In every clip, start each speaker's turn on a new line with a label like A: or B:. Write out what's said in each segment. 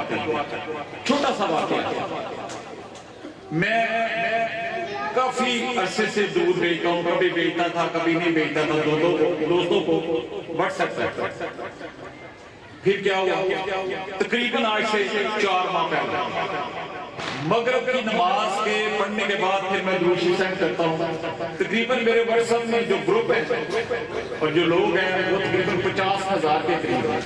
A: کرتے ہیں. چھوٹا سا واقعہ. میں کافی عرصے سے دودھ بھیجتا ہوں, کبھی بھیجتا تھا کبھی نہیں بھیجتا تھا دوستوں کو واٹس ایپ پر. پھر کیا ہوا, تقریباً آج سے 4 ماہ پہلے مغرب کی نماز کے پڑھنے کے بعد پھر میں درود شریف سینڈ کرتا ہوں. تقریباً میرے واٹس ایپ میں جو گروپ ہے اور جو لوگ ہیں وہ تقریباً 50,000 کے قریب ہیں.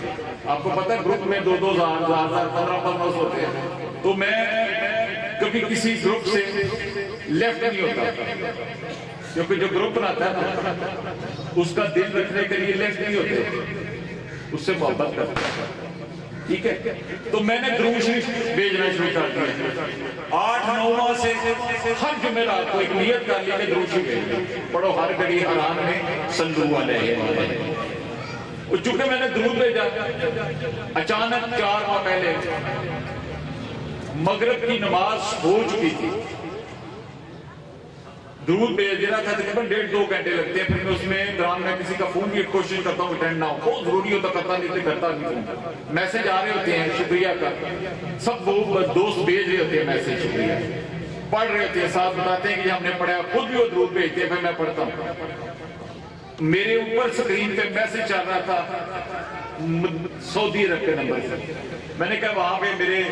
A: آپ کو پتہ ہے گروپ میں 2,000 15,000 ہوتے ہیں. تو میں کبھی کسی گروپ سے لیفٹ نہیں ہوتا, کیونکہ جو گروپ بناتا ہے اس کا دل رکھنے کے لیے لیفٹ نہیں ہوتے, اس سے محبت کرتا ہے. ٹھیک ہے, تو میں نے درود شریف بھیجنا شروع کر دیا. 8-9 ماہ سے ہر جمعرات کو ایک نیت کر لی کہ درود شریف بھیجنا. پڑھو ہر گھڑی حرام میں صلو علیہ وسلم. چونکہ میں نے درود بھیجا, اچانک 4 ماہ پہلے مغرب کی نماز ہو چکی تھی, درود بھیج رہا تھا, تقریباً 1.5-2 گھنٹے لگتے ہیں. پھر میں اس میں دوران میں کسی کا فون کی کوشش کرتا ہوں اٹینڈ نہ ہو, بہت ضروری ہوتا کرتا نہیں کرتا نہیں. میسج آ رہے ہوتے ہیں شکریہ کا, سب دوست بھیج رہے ہوتے ہیں میسج شکریہ, پڑھ رہے ہوتے ہیں, ساتھ بتاتے ہیں کہ ہم نے پڑھا, خود بھی وہ درود بھیجتے ہیں, پھر میں پڑھتا ہوں. میرے اوپر سکرین پہ میسج چل رہا تھا سعودی عرب کے نمبر سے. میں نے کہا وہاں پہ میرے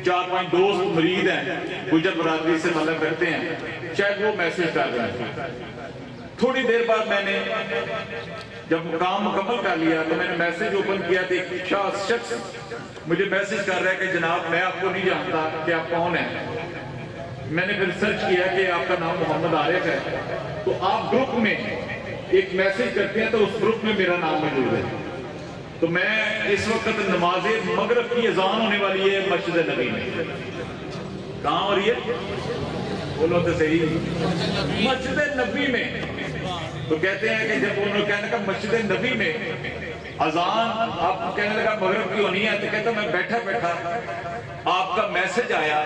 A: 4-5 دوست مرید ہیں, گجر برادری سے تعلق رکھتے ہیں, شاید وہ میسج کر رہے ہیں. تھوڑی دیر بعد میں نے جب کام مکمل کر لیا تو میں نے میسج اوپن کیا تو ایک شخص مجھے میسج کر رہا ہے کہ جناب میں آپ کو نہیں جانتا کہ آپ کون ہیں. میں نے پھر سرچ کیا کہ آپ کا نام محمد عارف ہے, تو آپ گروپ میں ایک میسج کرتے ہیں تو اس گروپ میں میرا نام موجود ہے. تو میں اس وقت نماز مغرب کی اذان ہونے والی ہے مسجد نبی میں. کہاں ہو رہی ہے, بولو تو صحیح, مسجد نبی میں. تو کہتے ہیں کہ جب انہوں نے کہنے کا مسجد نبی میں اذان آپ کہنے لگا مغرب کی ہونی ہے, تو کہتا میں بیٹھا بیٹھا آپ کا میسج آیا,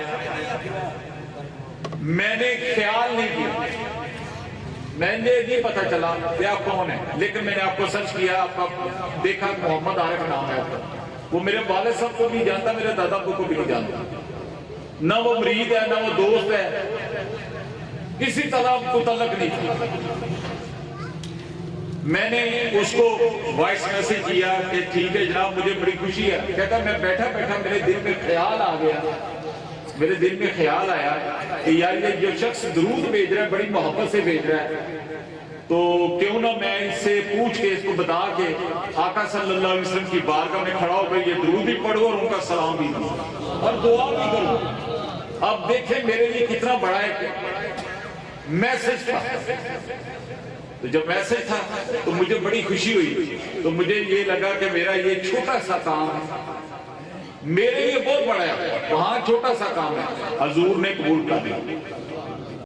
A: میں نے خیال نہیں کیا, میں نے نہیں پتا چلا کہ آپ کون ہیں, لیکن میں نے آپ کو سرچ کیا, آپ کا دیکھا محمد عارف نام ہے آپ کا. وہ میرے والد صاحب کو بھی جانتا, میرے دادا کو بھی نہیں جانتا, نہ وہ مرید ہے نہ وہ دوست ہے, کسی طرح کو تعلق نہیں تھا. میں نے اس کو وائس میسج کیا کہ ٹھیک ہے جناب مجھے بڑی خوشی ہے. کہتا میں بیٹھا بیٹھا میرے دل میں خیال آ گیا, میرے دل میں خیال آیا کہ یار یہ جو شخص درود بھیج رہا ہے بڑی محبت سے بھیج رہا ہے, تو کیوں نہ میں اس سے پوچھ کے اس کو بتا کے آقا صلی اللہ علیہ وسلم کی بارگاہ میں کھڑا ہو کر یہ درود بھی پڑھو اور ان کا سلام بھی دوں اور دعا بھی کروں. اب دیکھیں میرے لیے کتنا بڑا ہے میسج تھا. تو جب میسج تھا تو مجھے بڑی خوشی ہوئی, تو مجھے یہ لگا کہ میرا یہ چھوٹا سا کام میرے لیے بہت بڑا ہے, وہاں چھوٹا سا کام ہے, حضور نے قبول کر لیا.